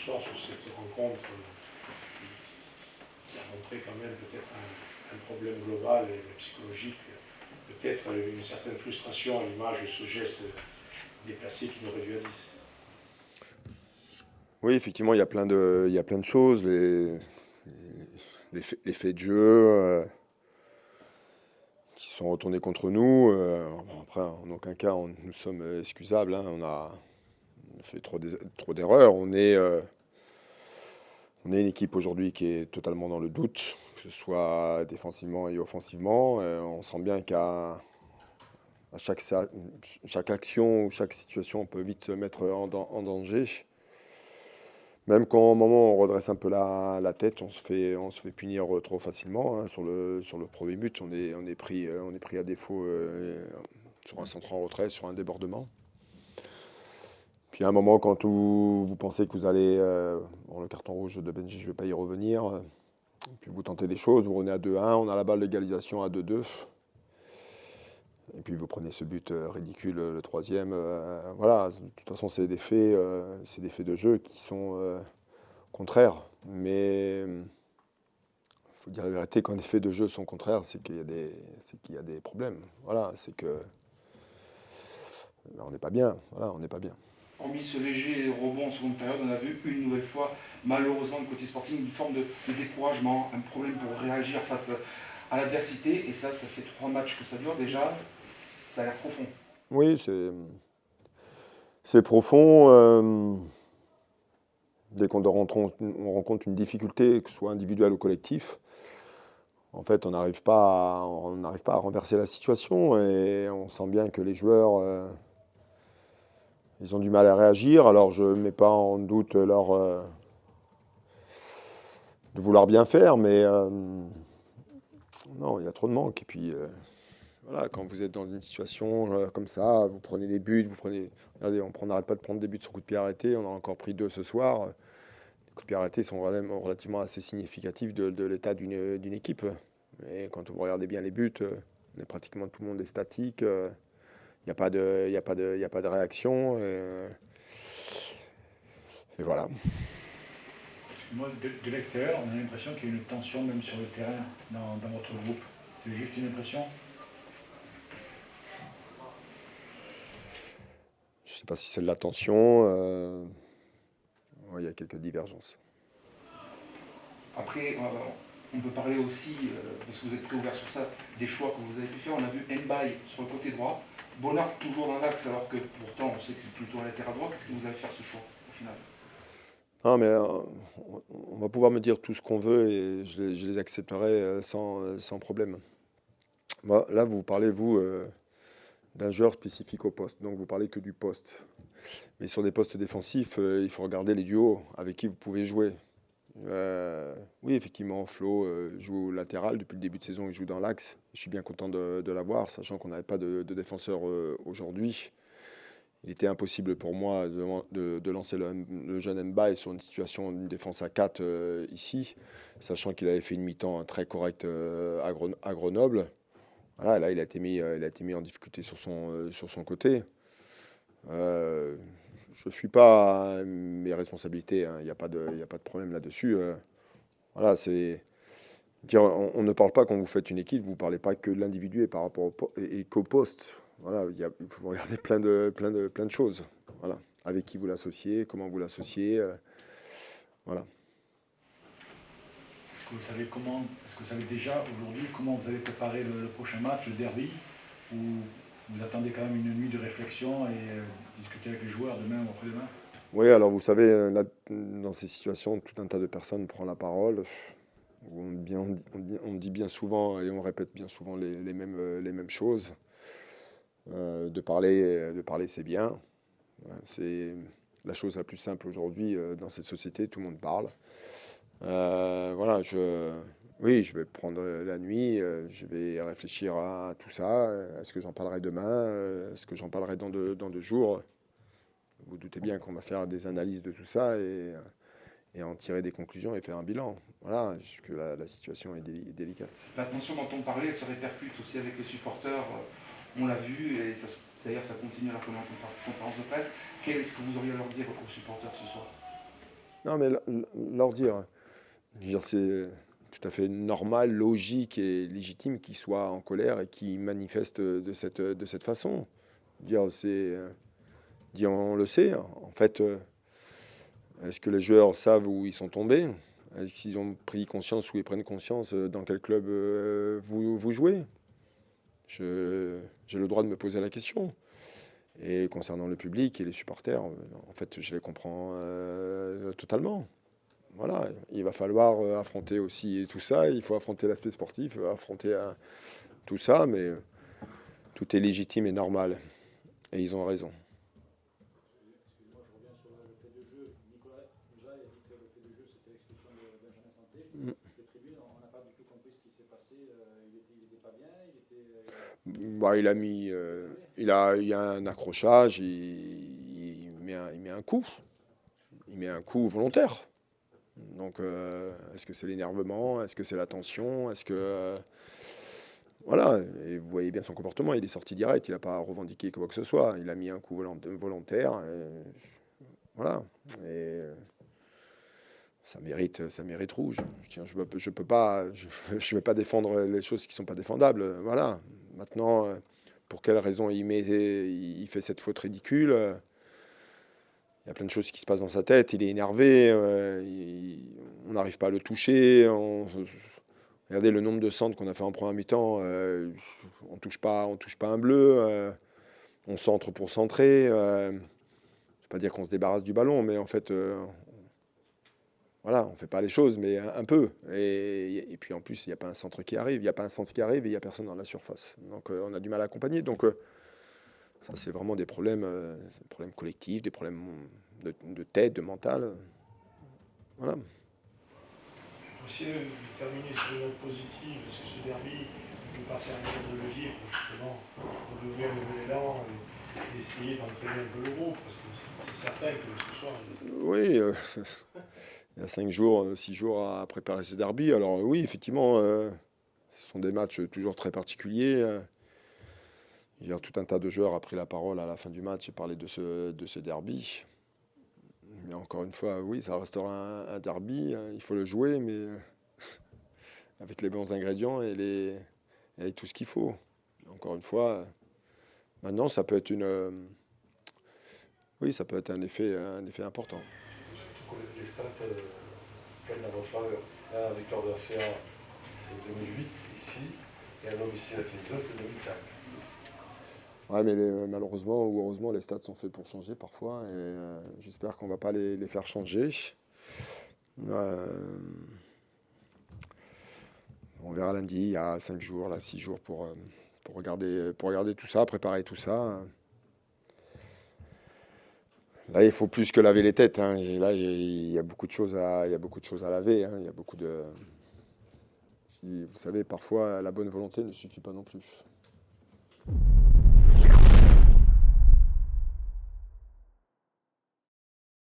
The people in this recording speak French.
soir sur cette rencontre qui a montré quand même peut-être un problème global et psychologique, peut-être une certaine frustration à l'image de ce geste déplacé qui nous réduit à 10. Oui, effectivement, il y a plein de choses, les faits de jeu qui sont retournés contre nous. Bon, après, en aucun cas, nous sommes excusables, hein, on a fait trop d'erreurs. On est une équipe aujourd'hui qui est totalement dans le doute, que ce soit défensivement et offensivement. On sent bien qu'à chaque action ou chaque situation, on peut vite se mettre en danger. Même quand au moment où on redresse un peu la tête, on se fait punir trop facilement, hein. Sur le premier but, on est pris à défaut sur un centre en retrait, sur un débordement. Puis à un moment, quand vous pensez que vous allez... bon, le carton rouge de Benji, je ne vais pas y revenir. Puis vous tentez des choses, vous revenez à 2-1, on a la balle d'égalisation à 2-2. Et puis vous prenez ce but ridicule, le troisième. Voilà, de toute façon, c'est des faits de jeu qui sont contraires. Mais il faut dire la vérité, quand les faits de jeu sont contraires, c'est qu'il y a des problèmes. Voilà, c'est que on n'est pas bien. Voilà, on n'est pas bien. Hormis ce léger rebond en seconde période, on a vu une nouvelle fois, malheureusement, du côté sporting, une forme de découragement, un problème pour réagir face à l'adversité. Et ça fait 3 matchs que ça dure déjà. Ça a l'air profond. Oui, c'est profond. Dès qu'on rencontre une difficulté, que ce soit individuelle ou collective, en fait, on n'arrive pas à renverser la situation. Et on sent bien que les joueurs... ils ont du mal à réagir, alors je ne mets pas en doute leur de vouloir bien faire, mais non, il y a trop de manque. Et puis voilà, quand vous êtes dans une situation comme ça, vous prenez des buts, regardez, on n'arrête pas de prendre des buts sur coup de pied arrêté, on en a encore pris 2 ce soir. Les coups de pied arrêtés sont relativement assez significatifs de l'état d'une équipe. Et quand vous regardez bien les buts, pratiquement tout le monde est statique. Il n'y a pas de réaction. Et voilà. Moi, de l'extérieur, on a l'impression qu'il y a une tension même sur le terrain dans votre groupe. C'est juste une impression? Je ne sais pas si c'est de la tension. Il y a quelques divergences. Après, on peut parler aussi, parce que vous êtes très ouvert sur ça, des choix que vous avez pu faire. On a vu Mbaye sur le côté droit, Bonnard toujours dans l'axe, alors que pourtant on sait que c'est plutôt un latéral droit. Qu'est-ce que vous allez faire ce choix au final? Non, mais on va pouvoir me dire tout ce qu'on veut et je les accepterai sans problème. Moi, là, vous parlez, vous, d'un joueur spécifique au poste. Donc, vous parlez que du poste. Mais sur des postes défensifs, il faut regarder les duos avec qui vous pouvez jouer. Oui, effectivement, Flo joue latéral depuis le début de saison, il joue dans l'axe. Je suis bien content de l'avoir, sachant qu'on n'avait pas de défenseur aujourd'hui. Il était impossible pour moi de lancer le jeune Mbaye sur une situation d'une défense à 4 ici, sachant qu'il avait fait une mi-temps très correcte à Grenoble. Voilà, là, il a été mis en difficulté sur son côté. Je ne suis pas à mes responsabilités, hein. Il n'y a pas de problème là-dessus. Voilà, c'est dire, on ne parle pas quand vous faites une équipe, vous ne parlez pas que de l'individu et par rapport et qu'au poste. Voilà, il faut regarder plein de choses. Voilà, avec qui vous l'associez, comment vous l'associez. Voilà. Est-ce que vous savez déjà aujourd'hui comment vous allez préparer le prochain match, le derby, ou vous attendez quand même une nuit de réflexion et discuter avec les joueurs demain ou après-demain? Oui, alors vous savez, là, dans ces situations, tout un tas de personnes prend la parole. On dit bien souvent et on répète bien souvent les mêmes choses. De parler, c'est bien. C'est la chose la plus simple aujourd'hui dans cette société, tout le monde parle. Voilà, oui, je vais prendre la nuit, je vais réfléchir à tout ça. Est-ce que j'en parlerai demain? Est-ce que j'en parlerai dans 2 jours? Vous doutez bien qu'on va faire des analyses de tout ça et en tirer des conclusions et faire un bilan. Voilà, puisque la situation est délicate. La tension dont on parlait se répercute aussi avec les supporters. On l'a vu, et d'ailleurs ça continue alors qu'on est en conférence de presse. Qu'est-ce que vous auriez à leur dire aux supporters ce soir? Non, mais leur dire, je veux dire, c'est tout à fait normal, logique et légitime qu'ils soient en colère et qu'ils manifestent de cette façon. Dire, dire, on le sait. En fait, est-ce que les joueurs savent où ils sont tombés? Est-ce qu'ils ont pris conscience ou ils prennent conscience dans quel club vous jouez? J'ai le droit de me poser la question. Et concernant le public et les supporters, en fait, je les comprends totalement. Voilà, il va falloir affronter aussi tout ça. Il faut affronter l'aspect sportif, affronter tout ça, mais tout est légitime et normal. Et ils ont raison. Excusez-moi, je reviens sur le fait de jeu. Nicolas nous a dit que le fait de jeu, c'était l'expulsion de Benjamin Santé. Les tribunes, on n'a pas du tout compris ce qui s'est passé. Il était pas bien. Bah, il y a un accrochage. Il met un coup. Il met un coup volontaire. Donc, est-ce que c'est l'énervement? Est-ce que c'est la tension? Est-ce que... voilà, et vous voyez bien son comportement, il est sorti direct, il n'a pas revendiqué quoi que ce soit, il a mis un coup volontaire, voilà, et ça mérite rouge. Je peux pas, je vais pas défendre les choses qui sont pas défendables, voilà. Maintenant, pour quelle raison il fait cette faute ridicule? Il y a plein de choses qui se passent dans sa tête, il est énervé, on n'arrive pas à le toucher. Regardez le nombre de centres qu'on a fait en première mi-temps, on touche pas un bleu, on centre pour centrer. Je ne vais pas dire qu'on se débarrasse du ballon, mais en fait, voilà, on ne fait pas les choses, mais un peu. Et puis en plus, il n'y a pas un centre qui arrive, et il n'y a personne dans la surface. Donc on a du mal à accompagner. Donc ça, c'est vraiment des problèmes collectifs, des problèmes de tête, de mental. Voilà. Essayer de terminer sur une note positive, parce que ce derby peut passer un peu de levier pour justement relever un nouvel élan et essayer d'entraîner un peu le groupe, parce que c'est certain que ce soir... Oui, il y a 6 jours à préparer ce derby. Alors oui, effectivement, ce sont des matchs toujours très particuliers. Il y a tout un tas de joueurs a pris la parole à la fin du match et parlé de ce derby. Mais encore une fois, oui, ça restera un derby. Il faut le jouer, mais avec les bons ingrédients et avec tout ce qu'il faut. Encore une fois, maintenant, ça peut être oui, ça peut être un effet important. Surtout que les stats plaident dans votre faveur. Là, la victoire de la CA, c'est 2008 ici, et à domicile à Saint-Claude, c'est 2005. Ouais, mais malheureusement ou heureusement, les stats sont faits pour changer parfois, et j'espère qu'on ne va pas les faire changer. On verra lundi, il y a 5 jours, là, 6 jours pour regarder tout ça, préparer tout ça. Là, il faut plus que laver les têtes, hein. Et là, il y a beaucoup de choses à laver, hein. Il y a beaucoup de... Vous savez, parfois, la bonne volonté ne suffit pas non plus.